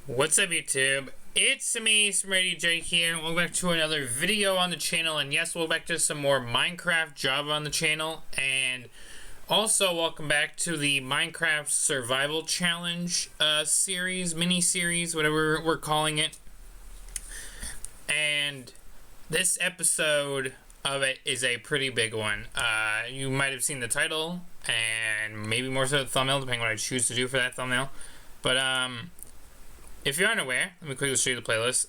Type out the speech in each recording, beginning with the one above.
What's up, YouTube? It's me, SmartyJ here, and welcome back to another video on the channel. And yes, welcome back to some more Minecraft Java on the channel. And also, welcome back to the Minecraft Survival Challenge mini-series, whatever we're calling it. And this episode of it is a pretty big one. You might have seen the title, and maybe more so the thumbnail, depending on what I choose to do for that thumbnail. But, if you're unaware, let me quickly show you the playlist.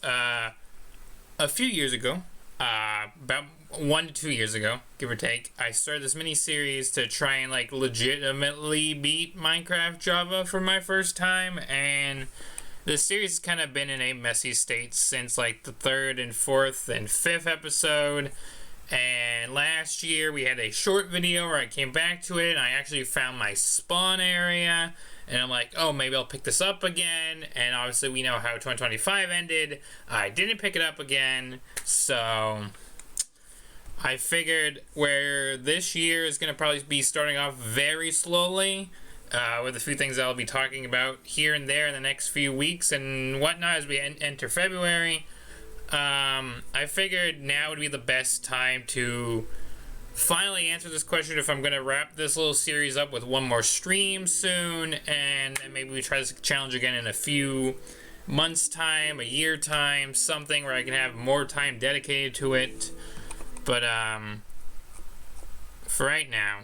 A few years ago, about 1 to 2 years ago, give or take, I started this mini-series to try and, like, legitimately beat Minecraft Java for my first time, and the series has kind of been in a messy state since, like, the 3rd and 4th and 5th episode. And last year, we had a short video where I came back to it, and I actually found my spawn area. And I'm like, oh, maybe I'll pick this up again. And obviously, we know how 2025 ended. I didn't pick it up again. So I figured where this year is going to probably be starting off very slowly, with a few things I'll be talking about here and there in the next few weeks and whatnot as we enter February. I figured now would be the best time to finally answer this question if I'm going to wrap this little series up with one more stream soon, and maybe we try this challenge again in a few months time, a year time, something where I can have more time dedicated to it. But for right now,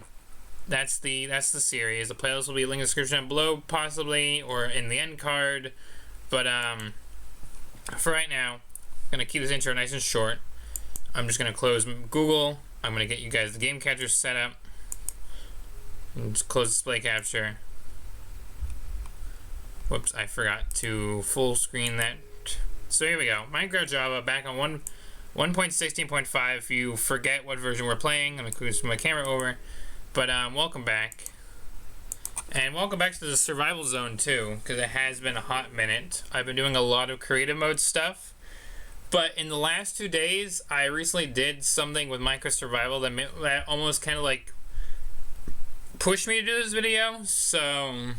that's the series. The playlist will be linked in the description below, possibly, or in the end card. But for right now, I'm going to keep this intro nice and short. I'm just going to close Google. I'm going to get you guys the game capture set up. And just close display capture. Whoops, I forgot to full screen that. So here we go. Minecraft Java back on 1.16.5. If you forget what version we're playing, I'm going to switch my camera over. But welcome back. And welcome back to the survival zone too, because it has been a hot minute. I've been doing a lot of creative mode stuff. But in the last 2 days, I recently did something with Minecraft Survival that almost kind of like pushed me to do this video. So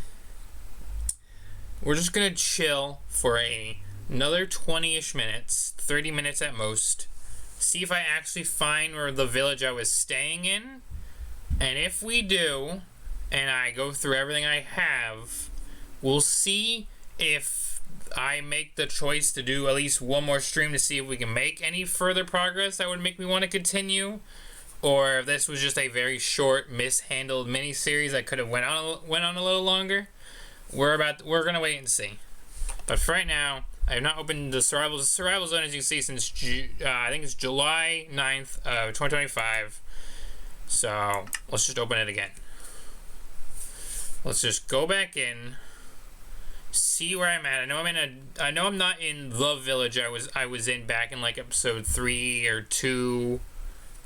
we're just gonna chill for another 20-ish minutes, 30 minutes at most. See if I actually find where the village I was staying in. And if we do, and I go through everything I have, we'll see if I make the choice to do at least one more stream to see if we can make any further progress that would make me want to continue, or if this was just a very short, mishandled mini-series that could have went on a little longer. We're gonna wait and see. But for right now, I have not opened the survival zone, as you can see, since I think it's July 9th of 2025. So let's just open it again. Let's just go back in. See where I'm at. I know I'm not in the village I was in back in like episode 3 or 2,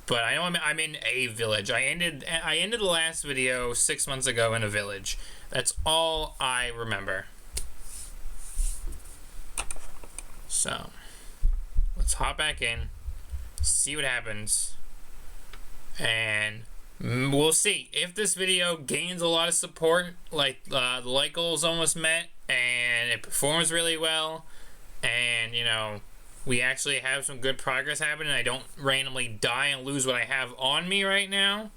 but I know I'm in a village. I ended the last video 6 months ago in a village. That's all I remember. So let's hop back in, see what happens, and we'll see if this video gains a lot of support. Like the like goal is almost met, and it performs really well, and you know, we actually have some good progress happening. I don't randomly die and lose what I have on me right now.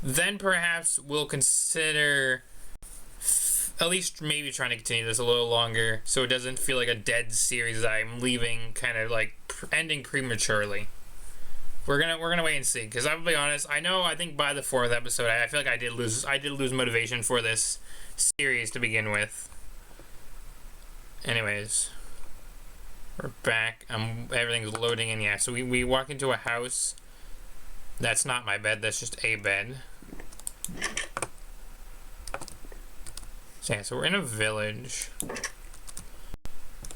Then perhaps we'll consider at least maybe trying to continue this a little longer, so it doesn't feel like a dead series that I'm leaving, kind of like ending prematurely. We're gonna wait and see, because I'll be honest, I think by the 4th episode, I feel like I did lose motivation for this series to begin with. Anyways, we're back. Everything's loading in. Yeah, so we walk into a house. That's not my bed. That's just a bed. So yeah, so we're in a village.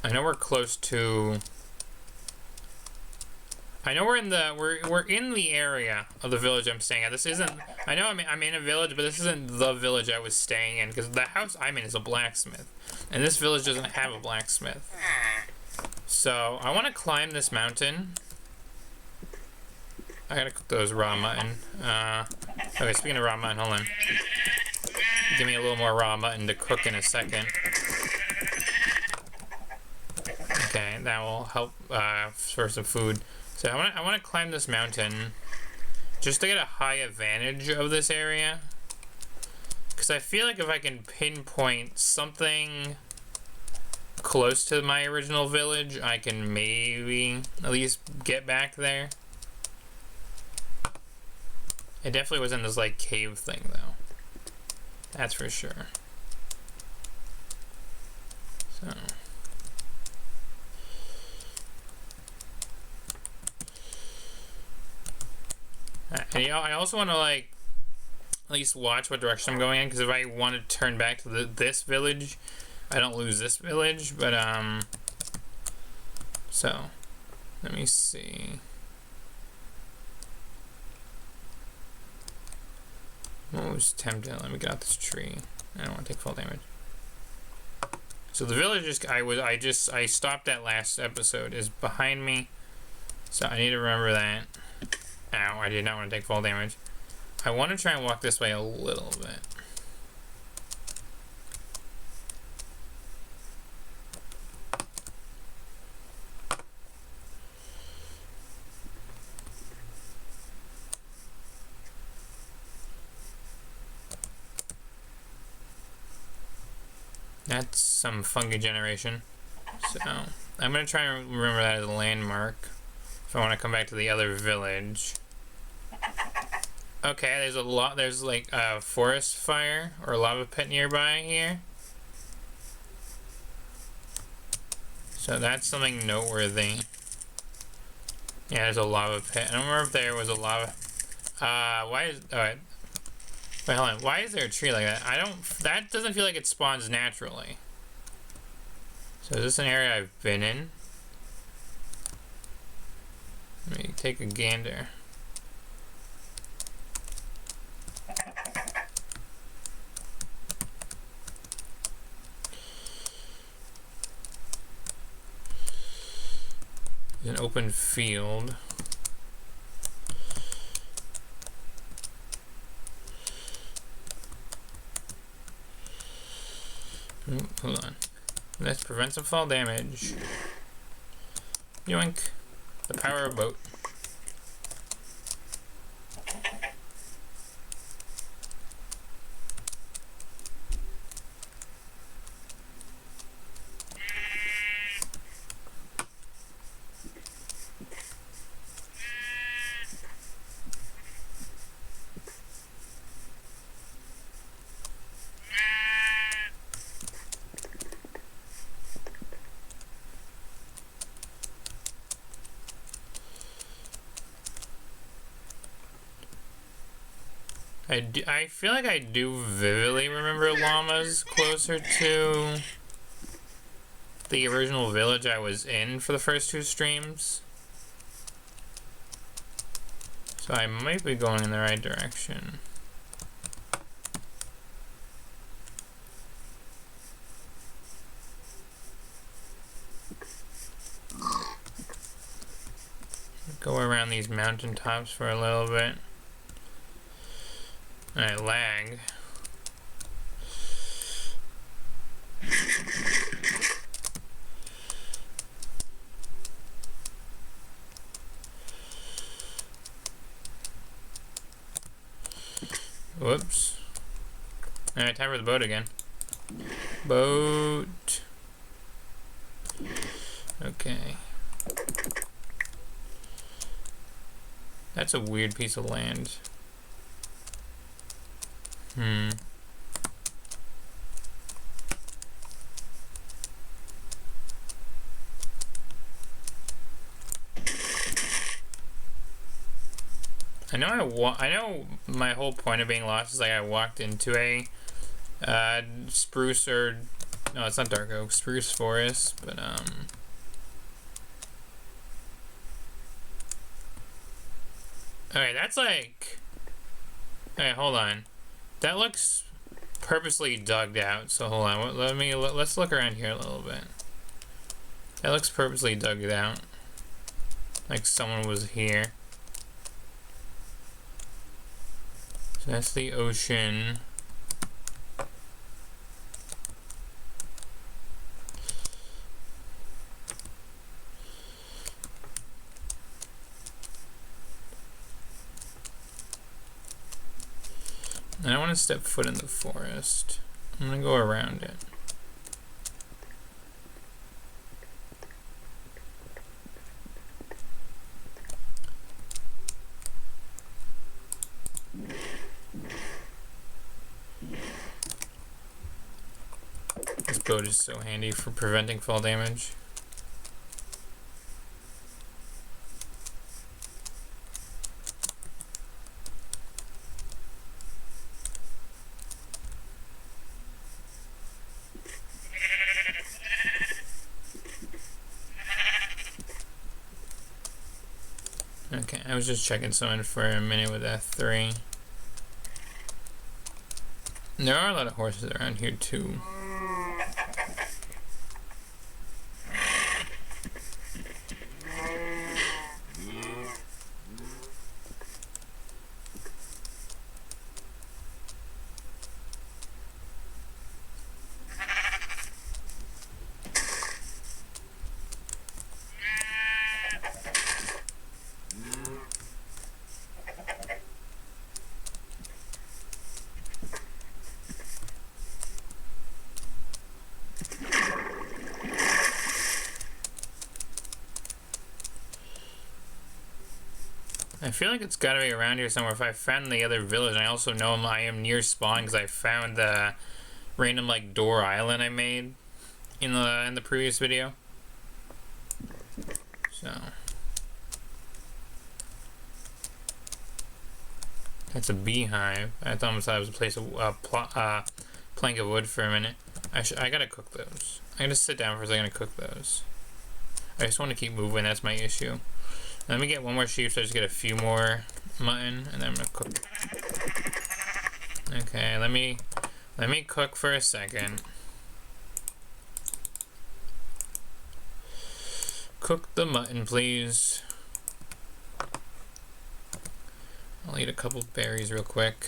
I know we're close to. I know we're in the area of the village I'm staying at. This isn't. I know I'm in a village, but this isn't the village I was staying in, because the house I'm in is a blacksmith, and this village doesn't have a blacksmith. So I want to climb this mountain. I gotta cook those raw mutton. Okay, speaking of raw mutton, hold on. Give me a little more raw mutton to cook in a second. Okay, that will help for some food. So I want to climb this mountain just to get a high advantage of this area. Because I feel like if I can pinpoint something close to my original village, I can maybe at least get back there. It definitely wasn't this like cave thing though. That's for sure. So and I also want to like at least watch what direction I'm going in, because if I want to turn back to this village, I don't lose this village. But so let me see. What was tempting? Let me get out this tree. I don't want to take full damage. So the village I stopped at last episode is behind me. So I need to remember that. Ow, I did not want to take full damage. I want to try and walk this way a little bit. That's some fungi generation. So I'm gonna try and remember that as a landmark if I want to come back to the other village. Okay, there's like a forest fire or a lava pit nearby here. So that's something noteworthy. Yeah, there's a lava pit. I don't remember if there was a lava. Alright. Wait, hold on. Why is there a tree like that? That doesn't feel like it spawns naturally. So is this an area I've been in? Let me take a gander. An open field. Ooh, hold on. Let's prevent some fall damage. Yoink. The power of boat. I feel like I do vividly remember llamas closer to the original village I was in for the first 2 streams. So I might be going in the right direction. Go around these mountaintops for a little bit. I lag. Whoops. Alright, time for the boat again. Boat. Okay. That's a weird piece of land. I know my whole point of being lost is like I walked into a spruce or no, it's not dark oak, spruce forest, but okay, that's like, okay, hold on. That looks purposely dug out, so hold on. Let's look around here a little bit. That looks purposely dug out. Like someone was here. So that's the ocean. I don't want to step foot in the forest. I'm gonna go around it. This boat is so handy for preventing fall damage. Okay, I was just checking something for a minute with F3. There are a lot of horses around here too. I feel like it's gotta be around here somewhere. If I found the other village, I also know I am near spawn because I found the random like door island I made in the previous video. So that's a beehive. I thought it was a place of plank of wood for a minute. I gotta cook those. I gotta sit down for a second and cook those. I just want to keep moving. That's my issue. Let me get one more sheep so I just get a few more mutton, and then I'm gonna cook. Okay, let me cook for a second. Cook the mutton, please. I'll eat a couple berries real quick.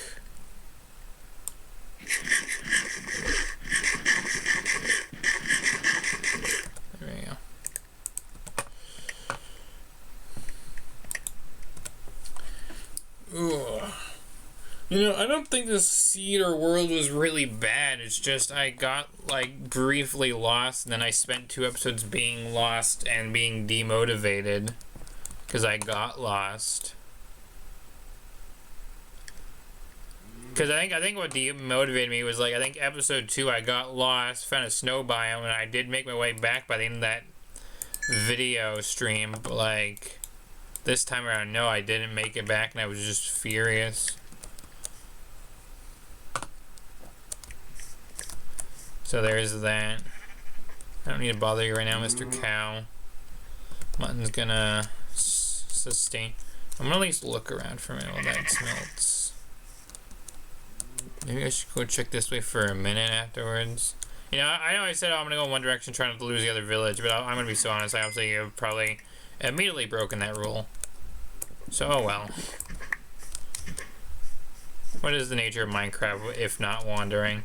There we go. Ooh. You know, I don't think this seed or world was really bad. It's just I got, like, briefly lost, and then I spent 2 episodes being lost and being demotivated because I got lost. Because I think what demotivated me was, like, I think episode 2 I got lost, found a snow biome, and I did make my way back by the end of that video stream, but, like, this time around, no, I didn't make it back, and I was just furious. So there's that. I don't need to bother you right now, Mr. Cow. Mutton's gonna sustain. I'm gonna at least look around for a minute while that smelts. Maybe I should go check this way for a minute afterwards. You know I said I'm gonna go in one direction trying not to lose the other village, but I'm gonna be so honest, I obviously have probably immediately broken that rule. So, oh well. What is the nature of Minecraft if not wandering?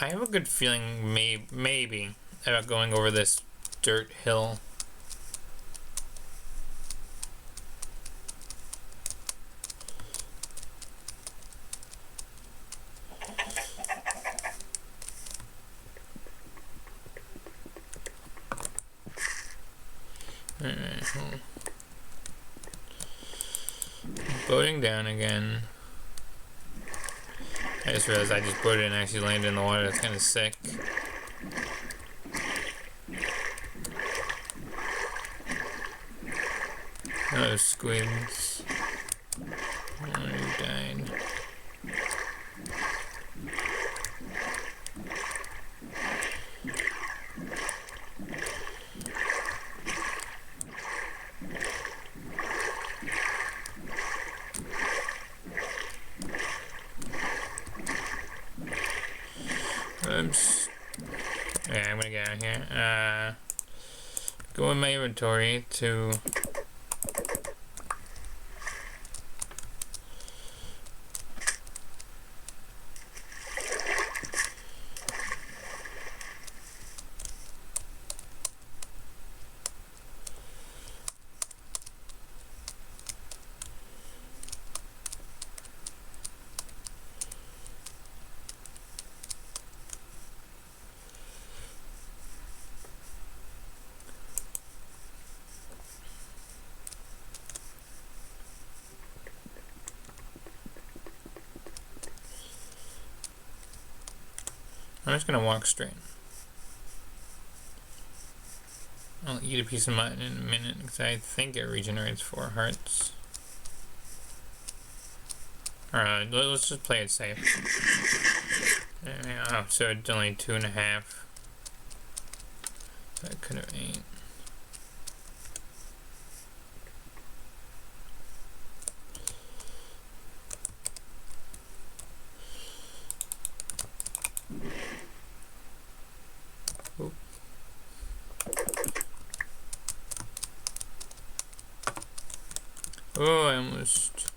I have a good feeling maybe about going over this dirt hill. Boating down again. I just realized I just boated and actually landed in the water. That's kind of sick. Oh, squids. Oh, you died. Oops. Yeah, I'm gonna get out of here. Go in my inventory to I'm just gonna walk straight. I'll eat a piece of mutton in a minute because I think it regenerates 4 hearts. Alright, let's just play it safe. Oh, so it's only 2.5. So I could have 8. Oop. Oh, I almost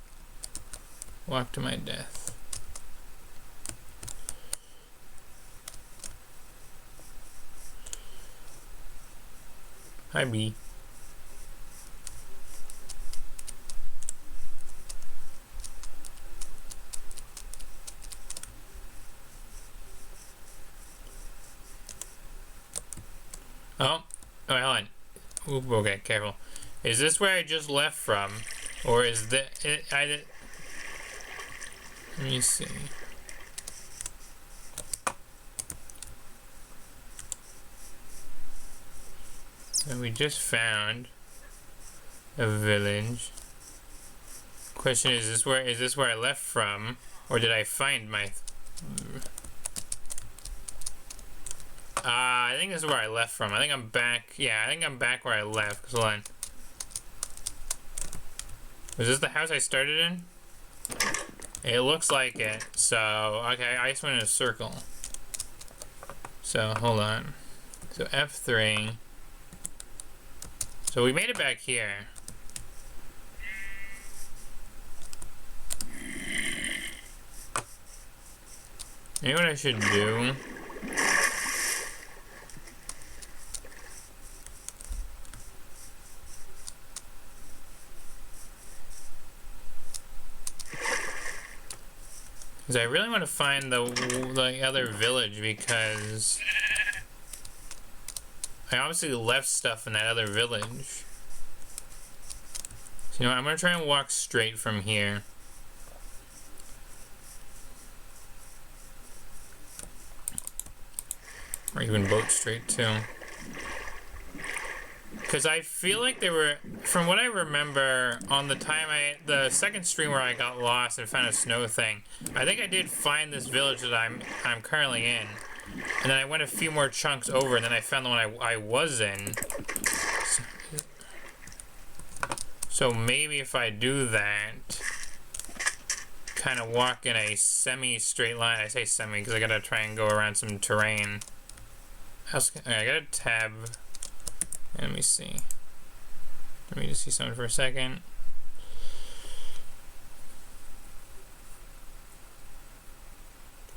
walked to my death. Hi, bee. Oh, hold on. Oop, okay, careful. Is this where I just left from? Or is that... Let me see. So we just found a village. Question is this where I left from? Or did I find my... I think this is where I left from. I think I'm back. Yeah, I think I'm back where I left. Hold on. Was this the house I started in? It looks like it. So, okay, I just went in a circle. So, hold on. So, F3. So, we made it back here. You know what I should do? Because I really want to find the other village because I obviously left stuff in that other village. So, you know what? I'm going to try and walk straight from here. Or even boat straight too. Because I feel like they were, from what I remember, on the second stream where I got lost and found a snow thing, I think I did find this village that I'm currently in. And then I went a few more chunks over, and then I found the one I was in. So maybe if I do that, kind of walk in a semi-straight line. I say semi because I gotta try and go around some terrain. I gotta tab. Let me see. Let me just see something for a second.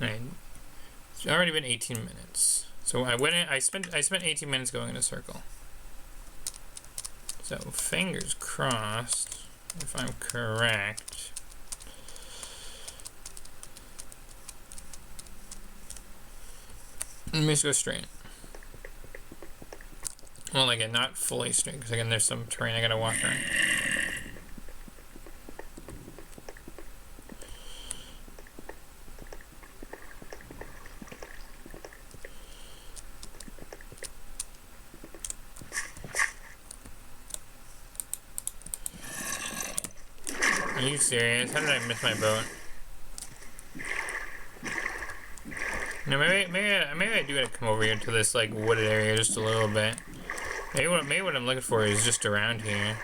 Alright. It's already been 18 minutes. So I went in, I spent 18 minutes going in a circle. So fingers crossed if I'm correct. Let me just go straight. Well, again, not fully straight, because again, there's some terrain I gotta walk around. Are you serious? How did I miss my boat? No, maybe I do gotta come over here to this like wooded area just a little bit. Maybe what I'm looking for is just around here.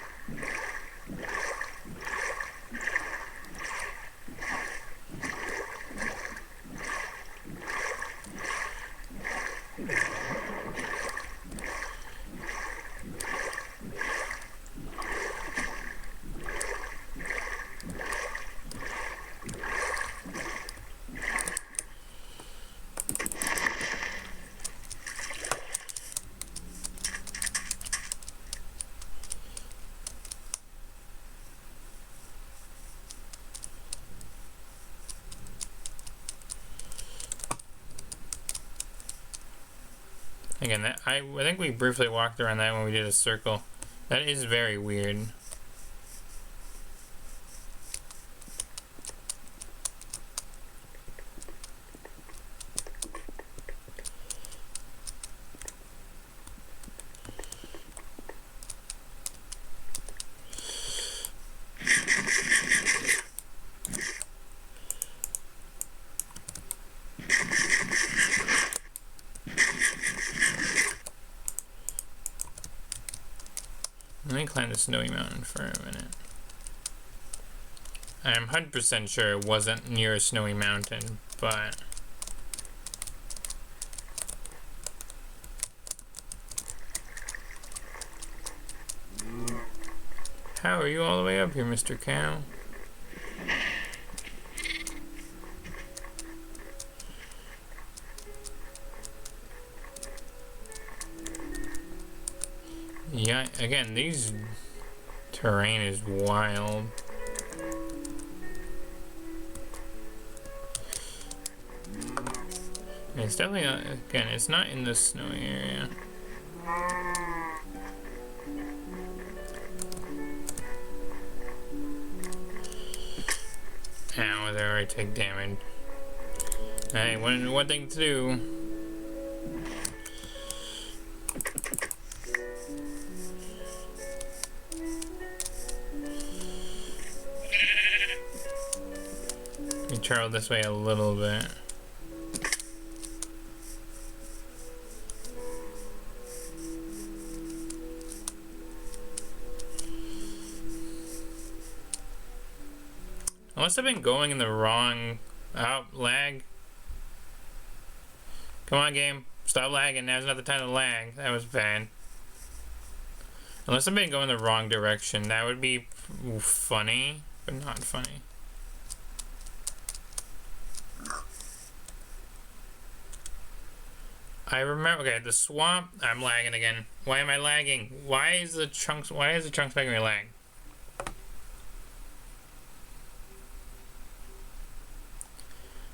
Again, I think we briefly walked around that when we did a circle. That is very weird. climb the snowy mountain for a minute. I'm 100% sure it wasn't near a snowy mountain, but... How are you all the way up here, Mr. Cow? Yeah, again, these terrain is wild. And it's definitely not, again, it's not in the snowy area. Ow, there I take damage. Hey, one thing to do. Let me travel this way a little bit. Unless I've been going in the wrong... Oh, lag. Come on, game. Stop lagging. Now's not the time to lag. That was bad. Unless I've been going the wrong direction. That would be funny, but not funny. I remember... Okay, the swamp... I'm lagging again. Why am I lagging? Why is the chunks making me lag?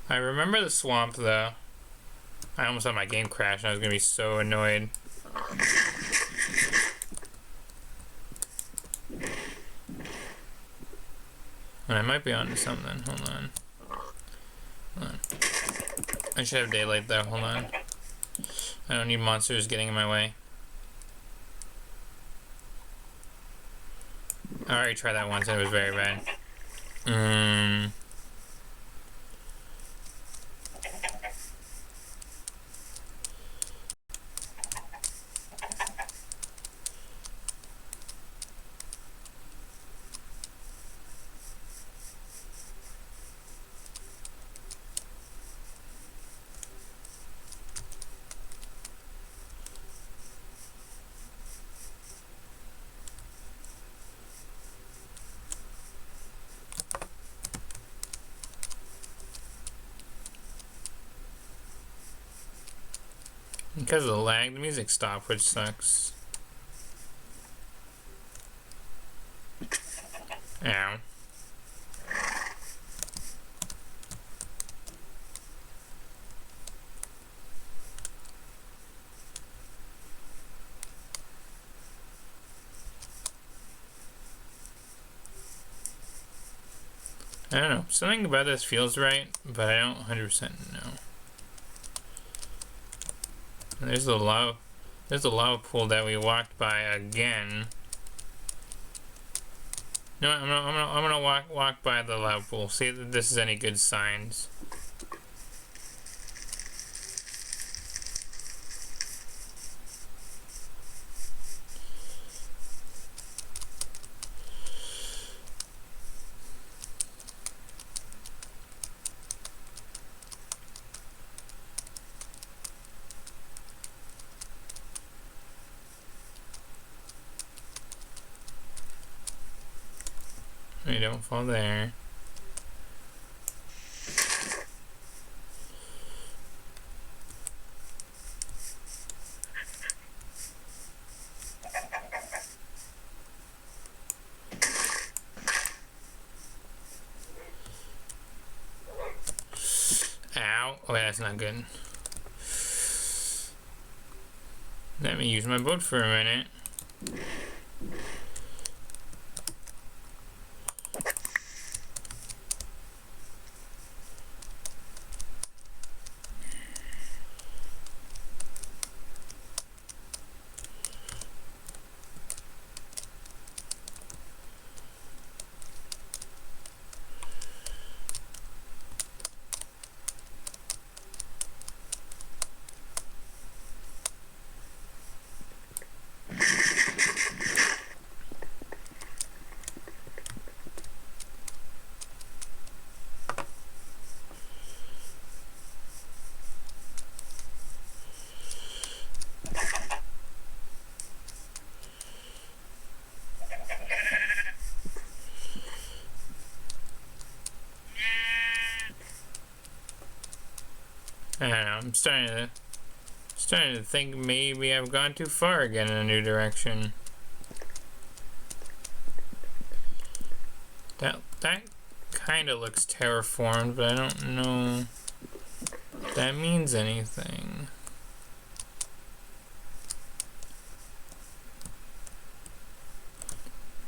I remember the swamp, though. I almost had my game crash, and I was going to be so annoyed. And I might be onto something. Hold on. Hold on. I should have daylight, though. Hold on. I don't need monsters getting in my way. I already tried that once, and it was very bad. Because of the lag, the music stopped, which sucks. Ow. I don't know. Something about this feels right, but I don't 100% know. And there's the lava pool that we walked by again. No, I'm gonna walk by the lava pool. See if this is any good signs. You don't fall there. Ow. Oh, that's not good. Let me use my boat for a minute. I don't know. I'm starting to think maybe I've gone too far again in a new direction. That kind of looks terraformed, but I don't know if that means anything.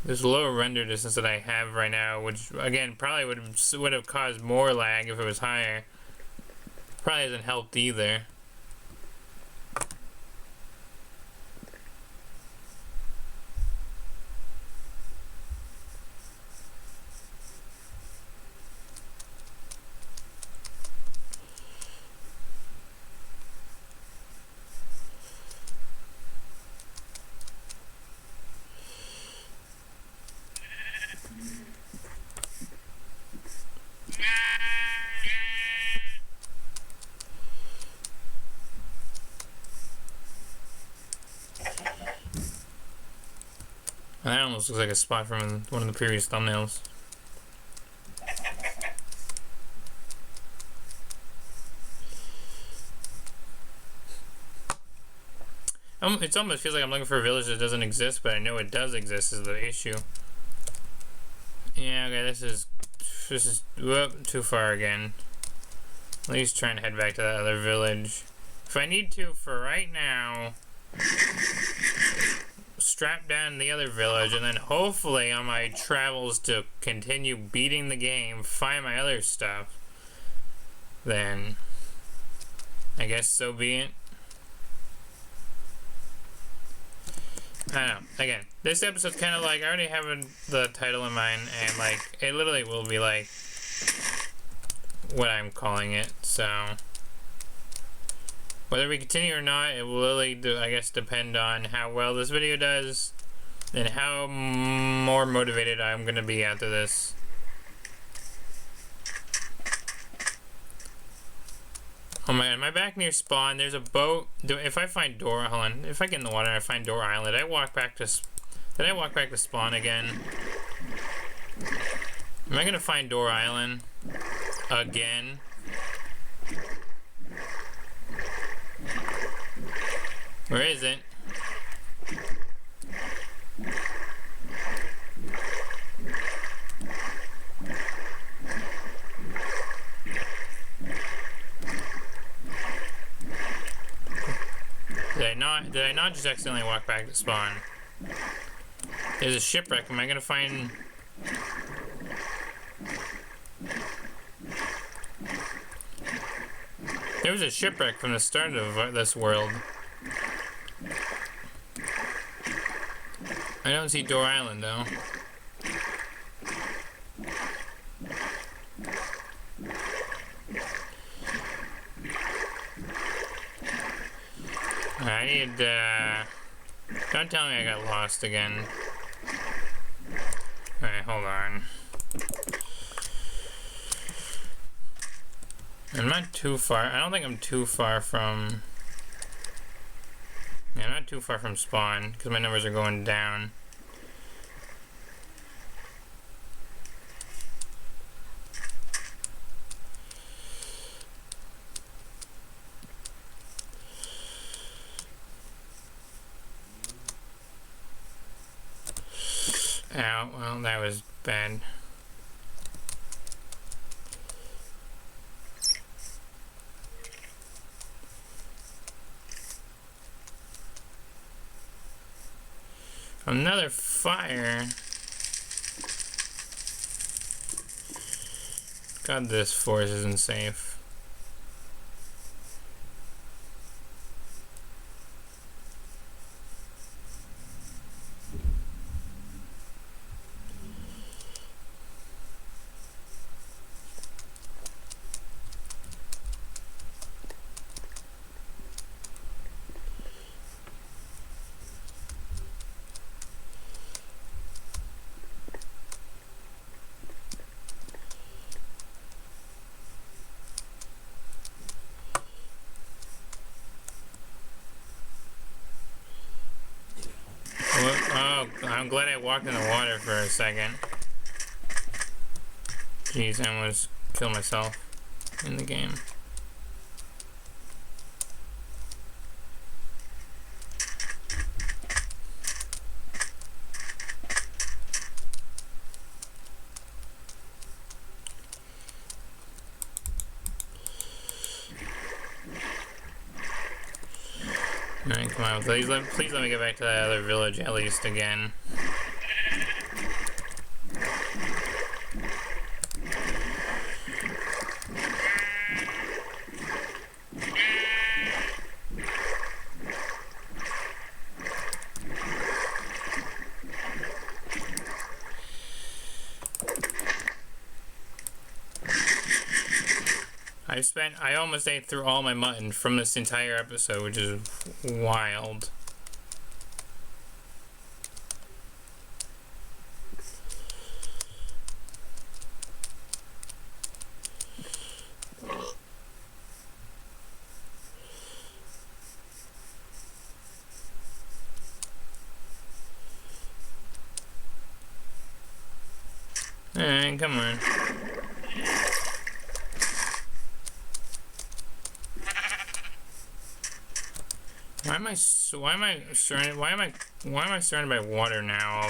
This lower render distance that I have right now, which again probably would have caused more lag if it was higher, probably hasn't helped either. That almost looks like a spot from one of the previous thumbnails. It almost feels like I'm looking for a village that doesn't exist, but I know it does exist is the issue. Yeah, okay, this is whoop, too far again. At least trying to head back to that other village. If I need to, for right now, strap down the other village, and then hopefully on my travels to continue beating the game, find my other stuff, then I guess so be it. I don't know. Again, this episode's kind of like, I already have the title in mind, and like, it literally will be like what I'm calling it, so whether we continue or not, it will really, I guess, depend on how well this video does, and how more motivated I'm going to be after this. Oh my god, am I back near spawn? There's a boat. If I find Door, hold on. If I get in the water and I find Door Island, did I walk back to spawn again? Am I going to find Door Island again? Where is it? Did I not just accidentally walk back to spawn? There's a shipwreck. Am I gonna find... There was a shipwreck from the start of this world. I don't see Door Island though. I need, don't tell me I got lost again. Alright, hold on. I'm not too far. I don't think I'm too far from... Yeah, I'm not too far from spawn, because my numbers are going down. Oh, well, that was bad. Another fire. God, this forest isn't safe. Oh, I'm glad I walked in the water for a second. Jeez, I almost killed myself in the game. Alright, come on. Please let me get back to that other village at least again. I almost ate through all my mutton from this entire episode, which is wild. Alright, come on. Why am I surrounded by water now?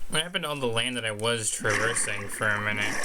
What happened to all the land that I was traversing for a minute?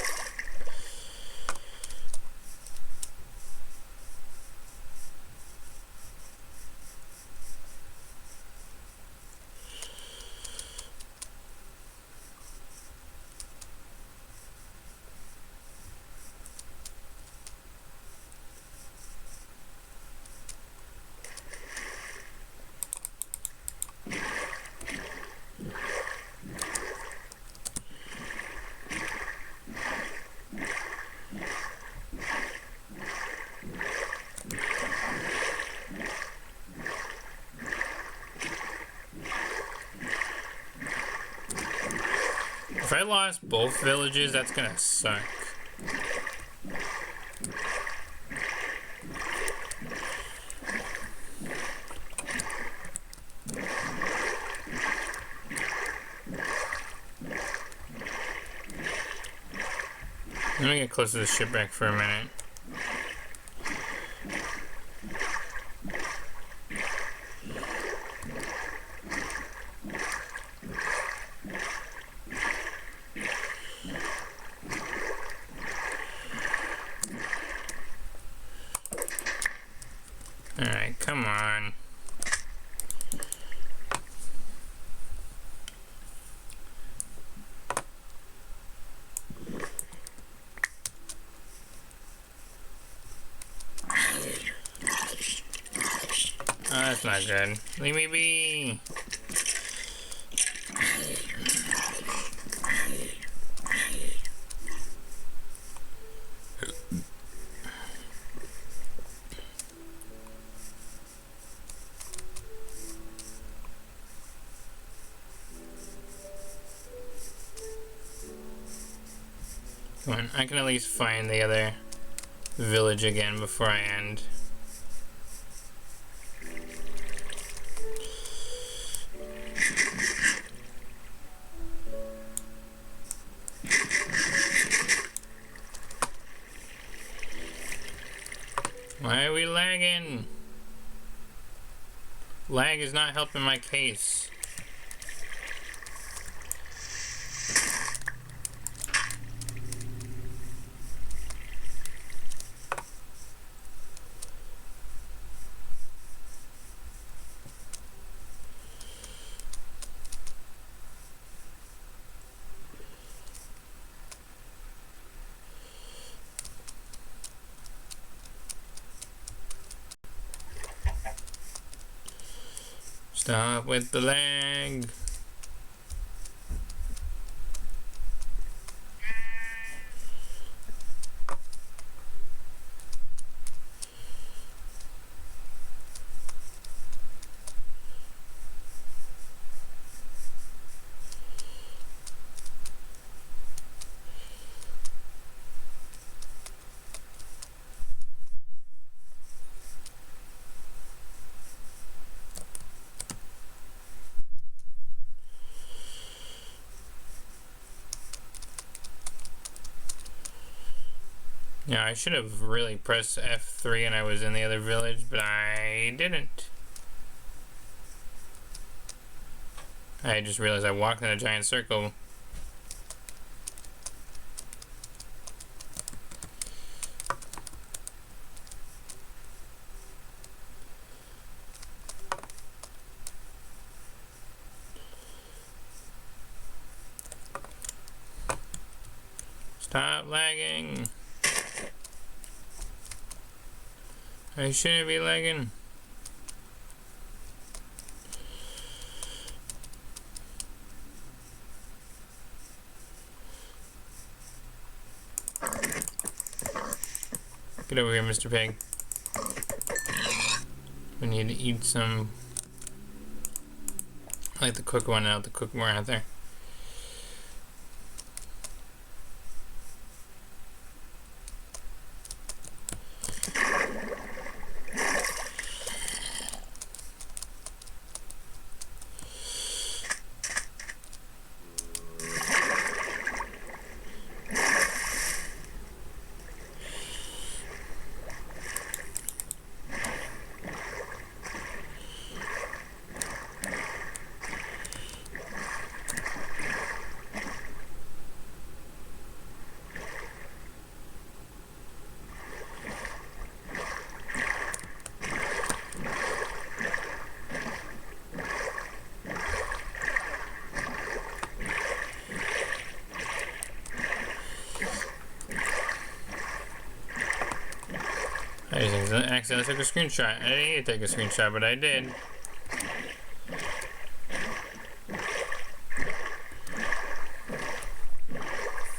If I lost both villages, that's gonna suck. Let me get close to the shipwreck for a minute. Alright, come on. Oh, that's not good. Leave me be. Come on, I can at least find the other village again before I end. Why are we lagging? Lag is not helping my case. Stop with the lag. Yeah, I should have really pressed F3 and I was in the other village, but I didn't. I just realized I walked in a giant circle. Stop lagging. I shouldn't be lagging. Get over here, Mr. Pig. We need to eat some. I like to cook one out, to cook more out there. I just accidentally took a screenshot. I didn't need to take a screenshot, but I did.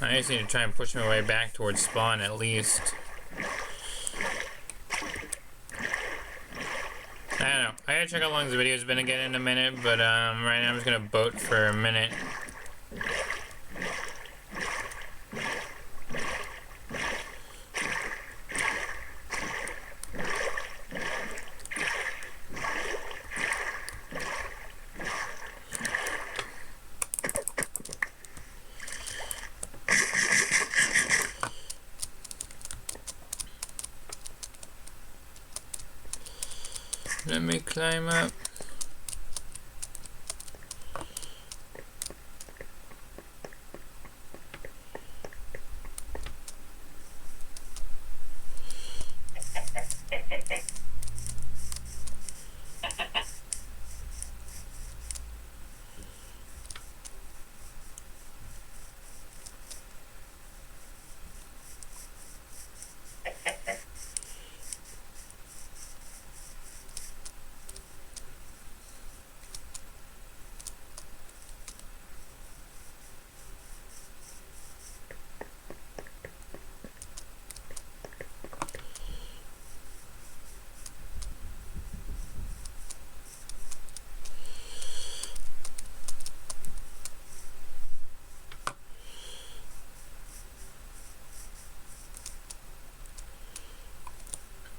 I just need to try and push my way back towards spawn at least. I don't know. I gotta check how long the video's been again in a minute, but right now I'm just gonna boat for a minute. Let me climb up.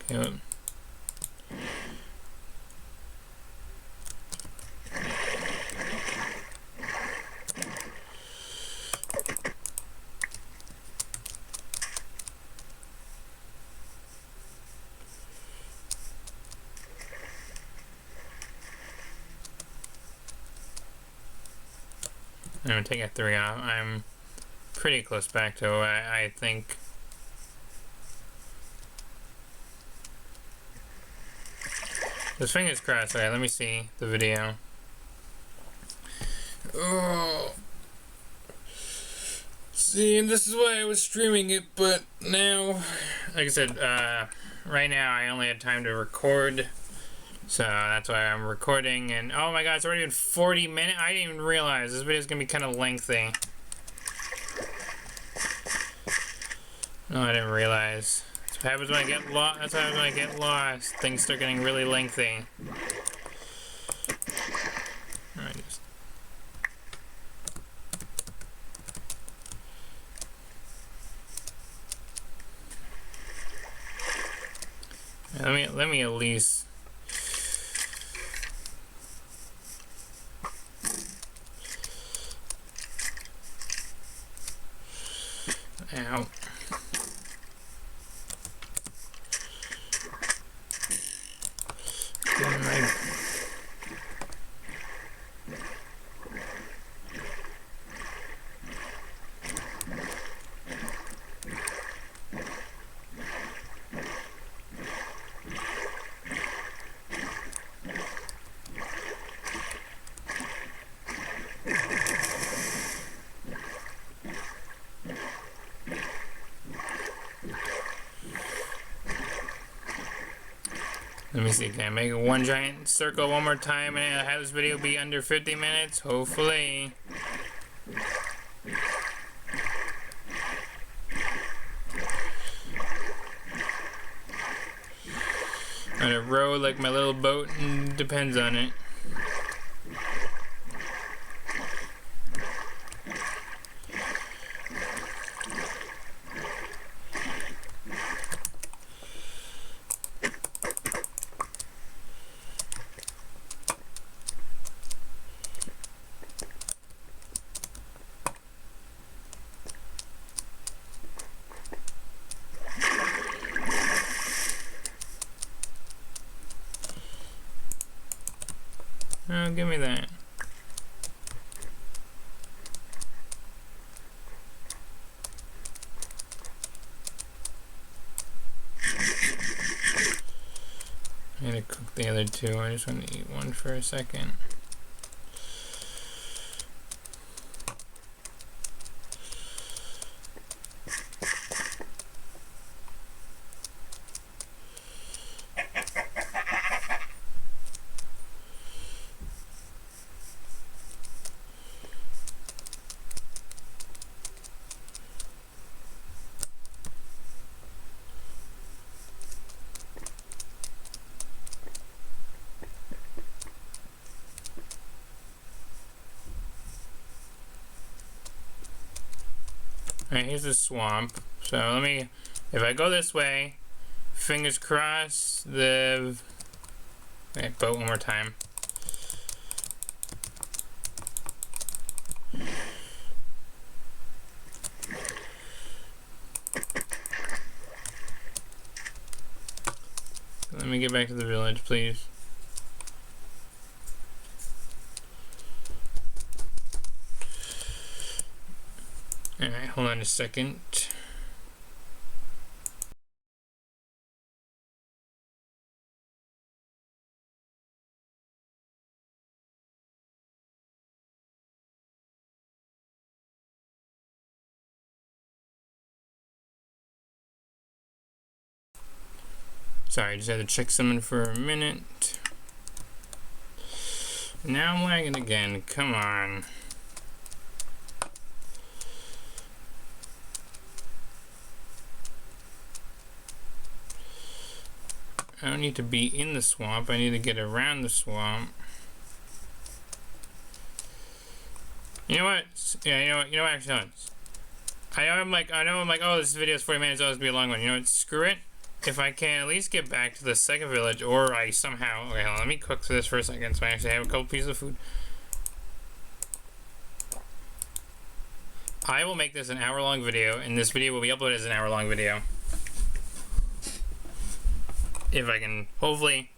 Yep. I'm gonna take a 3 off. I'm pretty close back to I think. Just fingers crossed. Alright, let me see the video. Oh. See, and this is why I was streaming it, but now, like I said, right now I only had time to record. So that's why I'm recording, and oh my god, it's already been 40 minutes. I didn't even realize this video is gonna be kind of lengthy. No, I didn't realize. That's what happens when I get lost. That's what happens when I get lost. Things start getting really lengthy. Alright, just let me at least. Ow. Let me see, can I make one giant circle one more time and have this video be under 50 minutes? Hopefully. On a row like my little boat depends on it. Oh, give me that. I'm gonna cook the other two. I just want to eat one for a second. Alright, here's the swamp. So let me, if I go this way, fingers crossed, okay, boat one more time. Let me get back to the village, please. Alright, hold on a second. Sorry, just had to check something for a minute. Now I'm lagging again. Come on. I don't need to be in the swamp. I need to get around the swamp. You know what? Yeah, you know what? Actually, no. I know I'm like, oh, this video is 40 minutes. Oh, this will be a long one. You know what? Screw it. If I can at least get back to the second village, or I somehow... Okay, hold on, let me cook this for a second so I actually have a couple pieces of food. I will make this an hour-long video, and this video will be uploaded as an hour-long video. If I can, hopefully.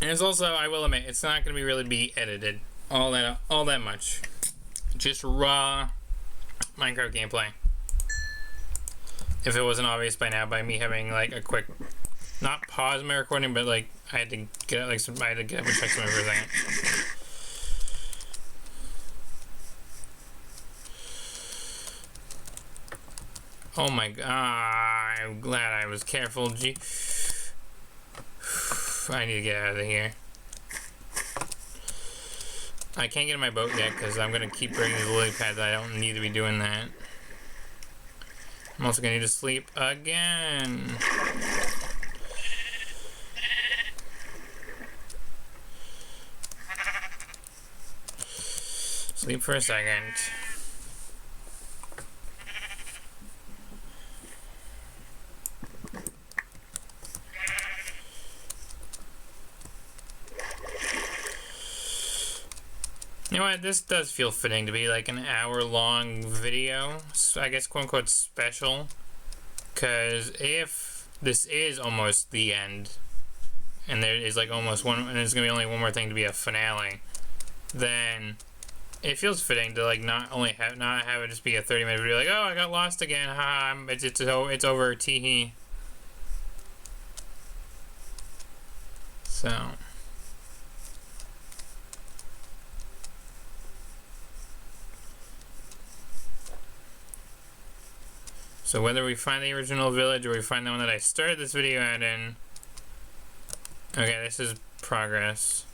And it's also, I will admit, it's not going to really be edited all that much. Just raw Minecraft gameplay. If it wasn't obvious by now by me having like a quick, not pause my recording, but like I had to get I had to get up and check something for a second. Oh my god, I'm glad I was careful. Gee, I need to get out of here. I can't get in my boat yet because I'm gonna keep bringing the lily pads. I don't need to be doing that. I'm also gonna need to sleep again. Sleep for a second. You know what, this does feel fitting to be like an hour-long video, so I guess quote-unquote special, because if this is almost the end, and there is like almost one, and there's going to be only one more thing to be a finale, then it feels fitting to like not have it just be a 30-minute video like, oh, I got lost again, ha, it's over, tee-hee. So... So whether we find the original village or we find the one that I started this video out in. Okay, this is progress.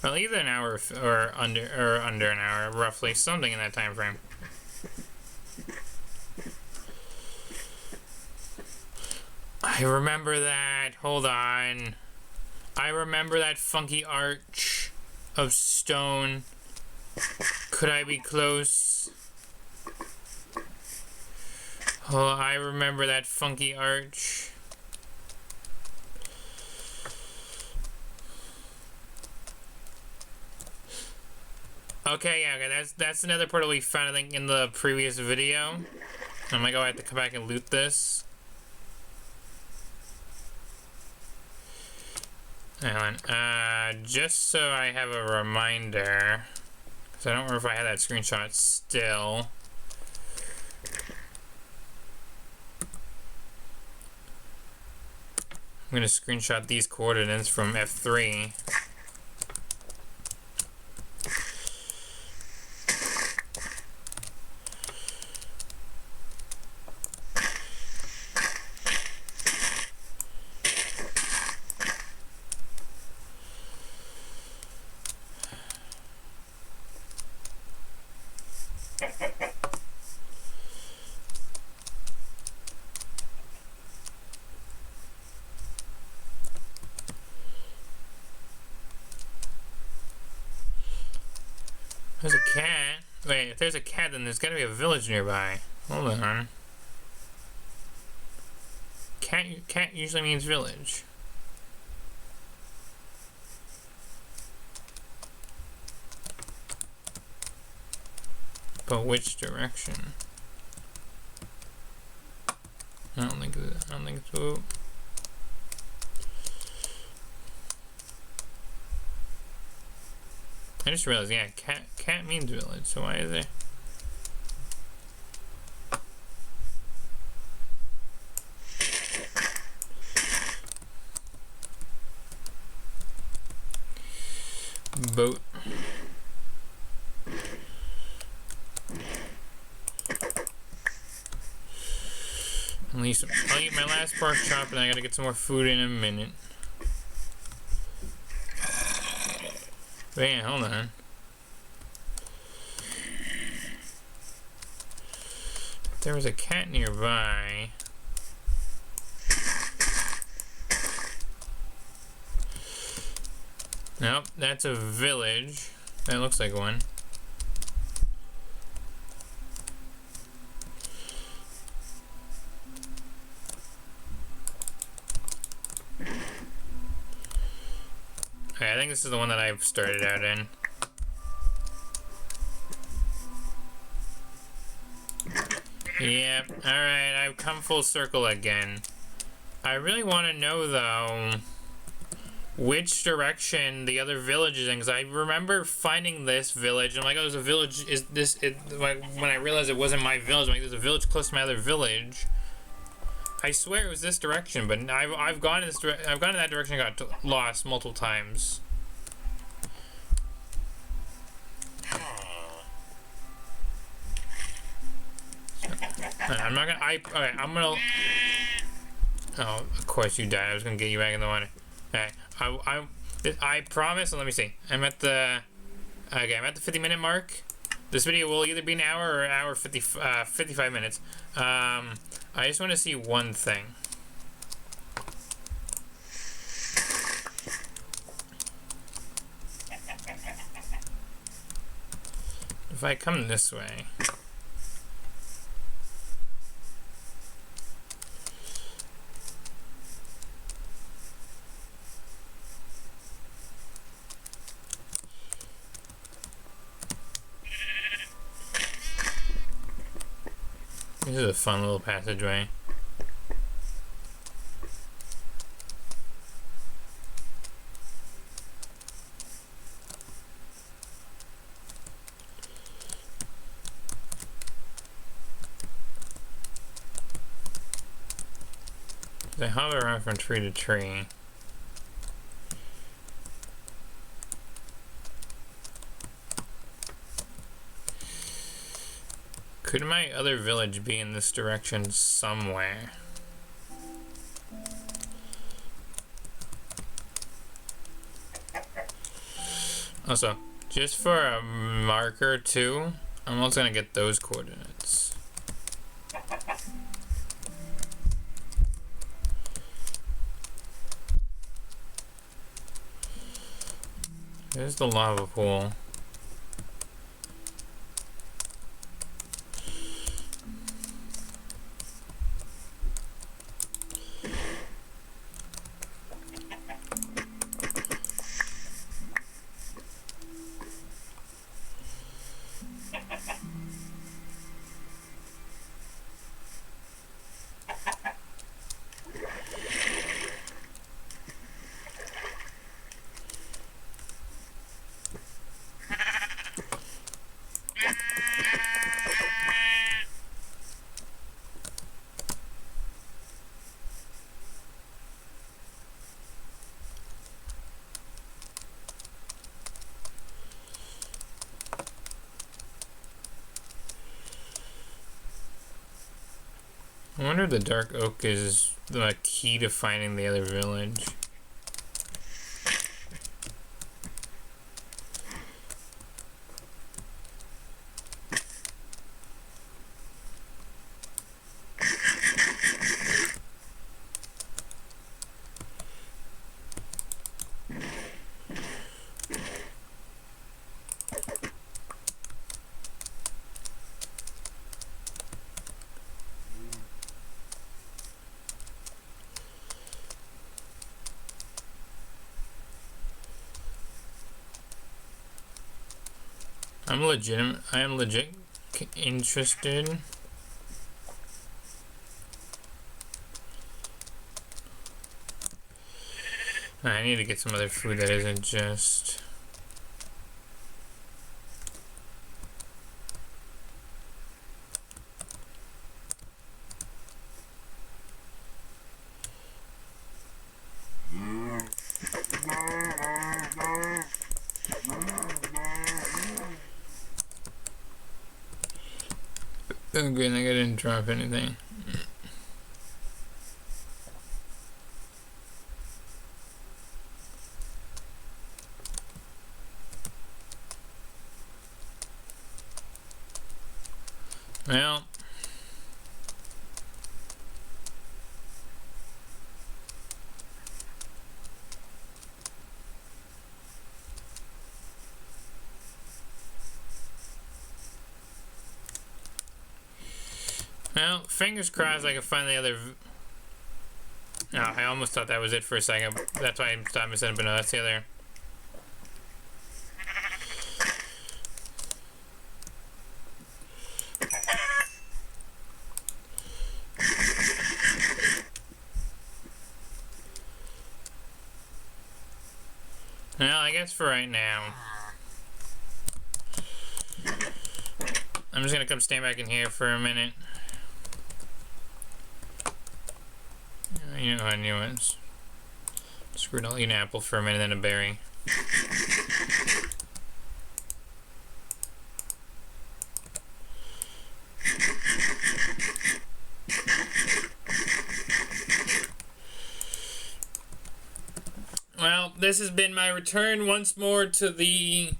Well, either an hour or under an hour, roughly, something in that time frame. I remember that. Hold on. I remember that funky arch of stone. Could I be close? Oh, I remember that funky arch. Okay, yeah, okay, that's another portal we found, I think, in the previous video. I'm like, oh, I have to come back and loot this. Hang on, just so I have a reminder, because I don't remember if I had that screenshot still. I'm gonna screenshot these coordinates from F3. There's a cat. Wait, if there's a cat, then there's gotta be a village nearby. Hold on. Cat usually means village. But which direction? I don't think so. I just realized, yeah, cat means village, so why is it? Boat. At least I'll eat my last pork chop and I gotta get some more food in a minute. But yeah, hold on. If there was a cat nearby. Nope, that's a village. That looks like one. Okay, I think this is the one that I've started out in. Yep, alright, I've come full circle again. I really want to know, though, which direction the other village is in, because I remember finding this village, and I'm like, oh, there's a village, like, when I realized it wasn't my village, I'm like, there's a village close to my other village. I swear it was this direction, but I've gone in that direction and got lost multiple times. I'm not gonna. Okay, I'm gonna. Oh, of course you died. I was gonna get you back in the water. Okay, I promise. Let me see. I'm at the 50-minute mark. This video will either be an hour or an hour 55 minutes. I just want to see one thing. If I come this way. This is a fun little passageway. They hover around from tree to tree. Could my other village be in this direction somewhere? Also, just for a marker too, I'm also gonna get those coordinates. There's the lava pool. I wonder if the dark oak is the key to finding the other village. I am legit interested. I need to get some other food that isn't just... Oh, good, I didn't drop anything. Well, fingers crossed I can find the other... Oh, I almost thought that was it for a second. That's why I stopped missing, but no, that's the other... Well, I guess for right now... I'm just gonna come stand back in here for a minute. You know, I knew it. Screwed, I'll eat an apple for a minute, then a berry. Well, this has been my return once more to the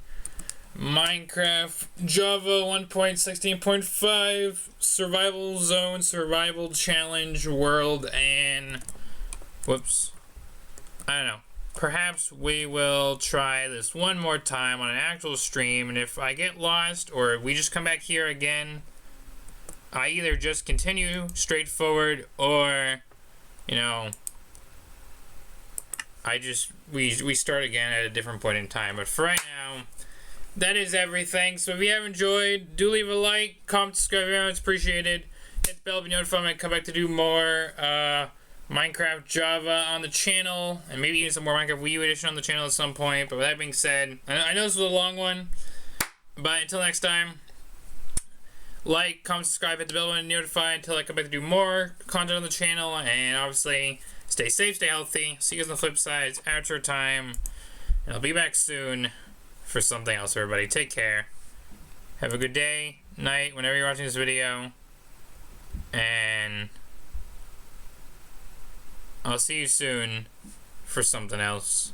Minecraft Java 1.16.5 Survival Zone Survival Challenge World, and whoops, I don't know, perhaps we will try this one more time on an actual stream, and if I get lost or we just come back here again, I either just continue straight forward or, you know, we start again at a different point in time. But for right now, that is everything. So if you have enjoyed, do leave a like, comment, subscribe, it's appreciated. Hit the bell to be notified when I come back to do more Minecraft Java on the channel, and maybe even some more Minecraft Wii U edition on the channel at some point. But with that being said, I know this was a long one, but until next time, like, comment, subscribe, hit the bell when notified until I come back to do more content on the channel, and obviously, stay safe, stay healthy. See you guys on the flip side. It's outro time, and I'll be back soon for something else, everybody. Take care. Have a good day. night, whenever you're watching this video. And I'll see you soon for something else.